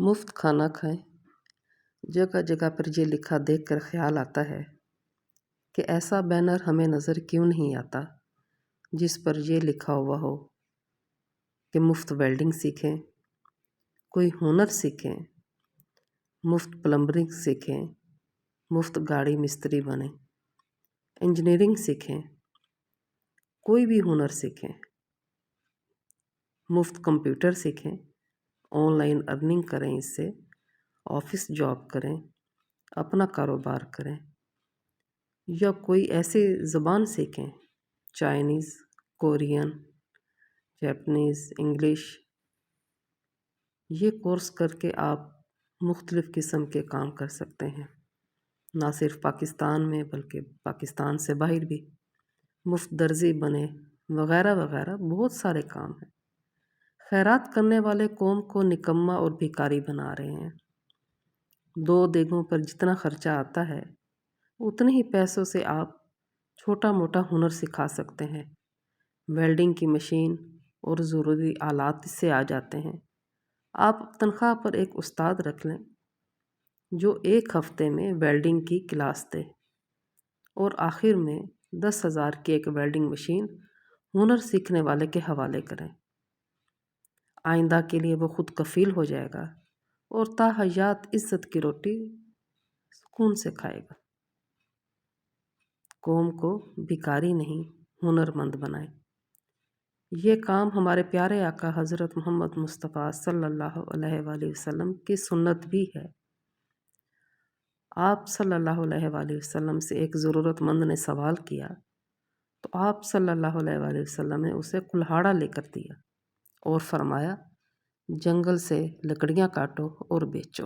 مفت کھانا کھائیں۔ جگہ جگہ پر یہ لکھا دیکھ کر خیال آتا ہے کہ ایسا بینر ہمیں نظر کیوں نہیں آتا جس پر یہ لکھا ہوا ہو کہ مفت ویلڈنگ سیکھیں، کوئی ہنر سیکھیں، مفت پلمبرنگ سیکھیں، مفت گاڑی مستری بنیں، انجینئرنگ سیکھیں، کوئی بھی ہنر سیکھیں، مفت کمپیوٹر سیکھیں، آن لائن ارننگ کریں، اس سے آفس جاب کریں، اپنا کاروبار کریں، یا کوئی ایسی زبان سیکھیں، چائنیز، کورین، جاپنیز، انگلش۔ یہ کورس کر کے آپ مختلف قسم کے کام کر سکتے ہیں، نہ صرف پاکستان میں بلکہ پاکستان سے باہر بھی۔ مفت درزی بنے وغیرہ وغیرہ بہت سارے کام ہیں۔ خیرات کرنے والے قوم کو نکما اور بھکاری بنا رہے ہیں۔ 2 دیگوں پر جتنا خرچہ آتا ہے اتنے ہی پیسوں سے آپ چھوٹا موٹا ہنر سکھا سکتے ہیں۔ ویلڈنگ کی مشین اور ضروری آلات اس سے آ جاتے ہیں۔ آپ تنخواہ پر ایک استاد رکھ لیں جو 1 ہفتے میں ویلڈنگ کی کلاس دے اور آخر میں 10,000 کی ایک ویلڈنگ مشین ہنر سیکھنے والے کے حوالے کریں۔ آئندہ کے لیے وہ خود کفیل ہو جائے گا اور تا حیات عزت کی روٹی سکون سے کھائے گا۔ قوم کو بھکاری نہیں، ہنر مند بنائیں۔ یہ کام ہمارے پیارے آقا حضرت محمد مصطفیٰ صلی اللہ علیہ وآلہ وسلم کی سنت بھی ہے۔ آپ صلی اللہ علیہ وآلہ وسلم سے ایک ضرورت مند نے سوال کیا تو آپ صلی اللہ علیہ وآلہ وسلم نے اسے کلہاڑا لے کر دیا اور فرمایا، جنگل سے لکڑیاں کاٹو اور بیچو۔